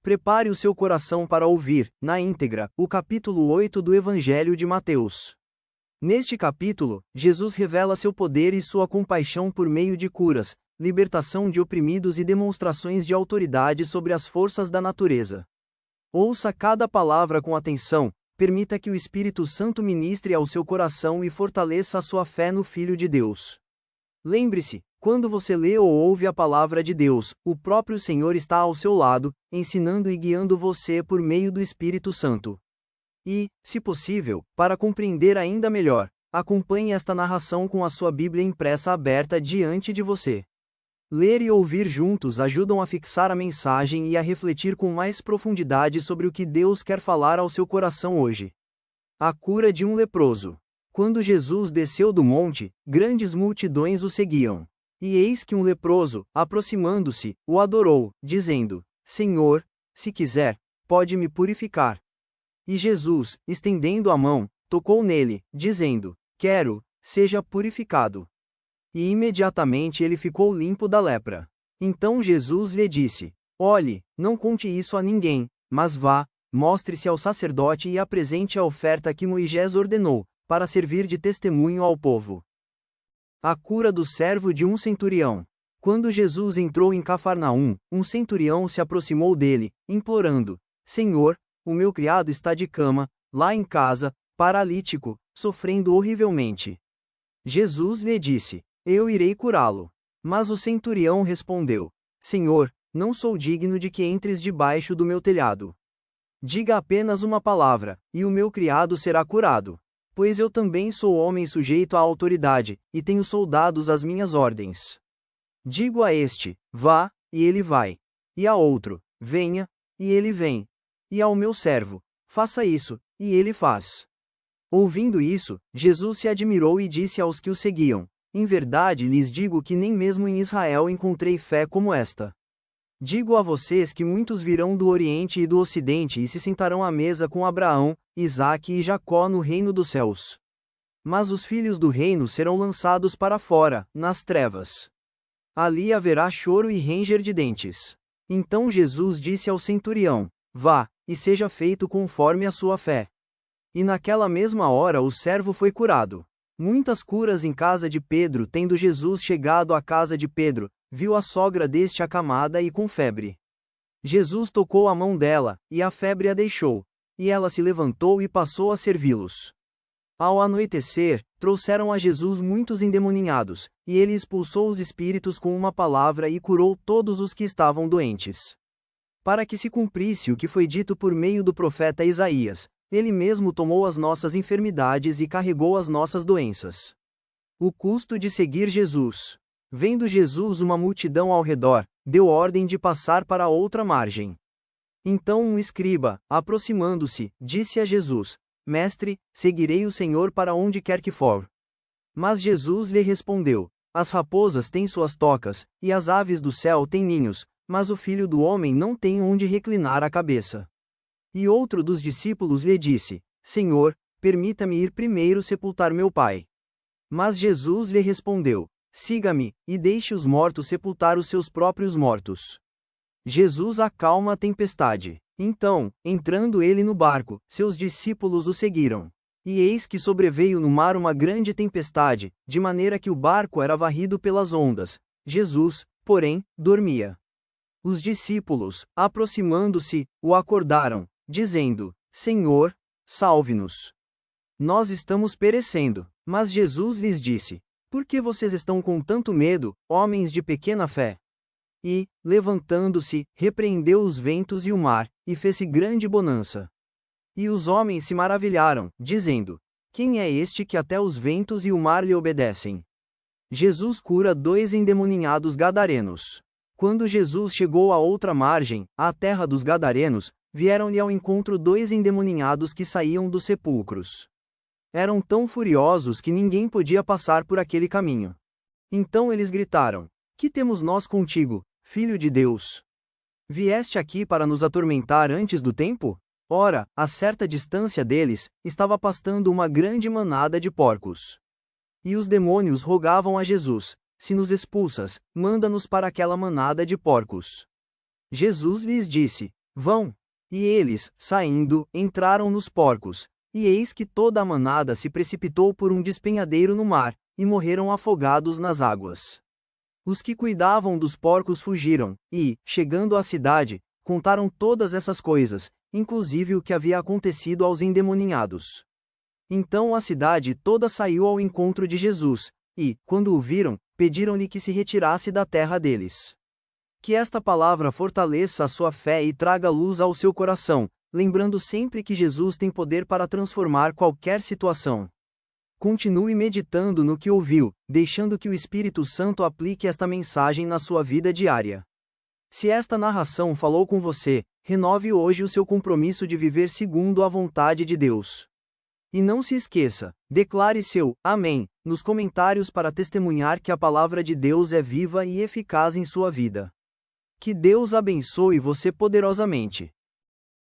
Prepare o seu coração para ouvir, na íntegra, o capítulo 8 do Evangelho de Mateus. Neste capítulo, Jesus revela seu poder e sua compaixão por meio de curas, libertação de oprimidos e demonstrações de autoridade sobre as forças da natureza. Ouça cada palavra com atenção, permita que o Espírito Santo ministre ao seu coração e fortaleça a sua fé no Filho de Deus. Lembre-se, quando você lê ou ouve a palavra de Deus, o próprio Senhor está ao seu lado, ensinando e guiando você por meio do Espírito Santo. E, se possível, para compreender ainda melhor, acompanhe esta narração com a sua Bíblia impressa aberta diante de você. Ler e ouvir juntos ajudam a fixar a mensagem e a refletir com mais profundidade sobre o que Deus quer falar ao seu coração hoje. A cura de um leproso. Quando Jesus desceu do monte, grandes multidões o seguiam. E eis que um leproso, aproximando-se, o adorou, dizendo: Senhor, se quiser, pode me purificar. E Jesus, estendendo a mão, tocou nele, dizendo: Quero, seja purificado. E imediatamente ele ficou limpo da lepra. Então Jesus lhe disse: Olhe, não conte isso a ninguém, mas vá, mostre-se ao sacerdote e apresente a oferta que Moisés ordenou, para servir de testemunho ao povo. A cura do servo de um centurião. Quando Jesus entrou em Cafarnaum, um centurião se aproximou dele, implorando: Senhor, o meu criado está de cama, lá em casa, paralítico, sofrendo horrivelmente. Jesus lhe disse: Eu irei curá-lo. Mas o centurião respondeu: Senhor, não sou digno de que entres debaixo do meu telhado. Diga apenas uma palavra, e o meu criado será curado. Pois eu também sou homem sujeito à autoridade, e tenho soldados às minhas ordens. Digo a este: vá, e ele vai. E a outro: venha, e ele vem. E ao meu servo: faça isso, e ele faz. Ouvindo isso, Jesus se admirou e disse aos que o seguiam: Em verdade lhes digo que nem mesmo em Israel encontrei fé como esta. Digo a vocês que muitos virão do Oriente e do Ocidente e se sentarão à mesa com Abraão, Isaque e Jacó no reino dos céus. Mas os filhos do reino serão lançados para fora, nas trevas. Ali haverá choro e ranger de dentes. Então Jesus disse ao centurião: Vá, e seja feito conforme a sua fé. E naquela mesma hora o servo foi curado. Muitas curas em casa de Pedro. Tendo Jesus chegado à casa de Pedro, viu a sogra deste acamada e com febre. Jesus tocou a mão dela, e a febre a deixou. E ela se levantou e passou a servi-los. Ao anoitecer, trouxeram a Jesus muitos endemoninhados, e ele expulsou os espíritos com uma palavra e curou todos os que estavam doentes. Para que se cumprisse o que foi dito por meio do profeta Isaías: Ele mesmo tomou as nossas enfermidades e carregou as nossas doenças. O custo de seguir Jesus. Vendo Jesus uma multidão ao redor, deu ordem de passar para a outra margem. Então um escriba, aproximando-se, disse a Jesus: Mestre, seguirei o Senhor para onde quer que for. Mas Jesus lhe respondeu: As raposas têm suas tocas, e as aves do céu têm ninhos, mas o Filho do Homem não tem onde reclinar a cabeça. E outro dos discípulos lhe disse: Senhor, permita-me ir primeiro sepultar meu pai. Mas Jesus lhe respondeu: Siga-me, e deixe os mortos sepultar os seus próprios mortos. Jesus acalma a tempestade. Então, entrando ele no barco, seus discípulos o seguiram. E eis que sobreveio no mar uma grande tempestade, de maneira que o barco era varrido pelas ondas. Jesus, porém, dormia. Os discípulos, aproximando-se, o acordaram, dizendo: Senhor, salve-nos. Nós estamos perecendo. Mas Jesus lhes disse: Por que vocês estão com tanto medo, homens de pequena fé? E, levantando-se, repreendeu os ventos e o mar, e fez-se grande bonança. E os homens se maravilharam, dizendo: Quem é este que até os ventos e o mar lhe obedecem? Jesus cura 2 endemoninhados gadarenos. Quando Jesus chegou à outra margem, à terra dos gadarenos, vieram-lhe ao encontro 2 endemoninhados que saíam dos sepulcros. Eram tão furiosos que ninguém podia passar por aquele caminho. Então eles gritaram: Que temos nós contigo, Filho de Deus? Vieste aqui para nos atormentar antes do tempo? Ora, a certa distância deles, estava pastando uma grande manada de porcos. E os demônios rogavam a Jesus: Se nos expulsas, manda-nos para aquela manada de porcos. Jesus lhes disse: Vão. E eles, saindo, entraram nos porcos. E eis que toda a manada se precipitou por um despenhadeiro no mar, e morreram afogados nas águas. Os que cuidavam dos porcos fugiram, e, chegando à cidade, contaram todas essas coisas, inclusive o que havia acontecido aos endemoninhados. Então a cidade toda saiu ao encontro de Jesus, e, quando o viram, pediram-lhe que se retirasse da terra deles. Que esta palavra fortaleça a sua fé e traga luz ao seu coração, lembrando sempre que Jesus tem poder para transformar qualquer situação. Continue meditando no que ouviu, deixando que o Espírito Santo aplique esta mensagem na sua vida diária. Se esta narração falou com você, renove hoje o seu compromisso de viver segundo a vontade de Deus. E não se esqueça, declare seu Amém nos comentários para testemunhar que a palavra de Deus é viva e eficaz em sua vida. Que Deus abençoe você poderosamente.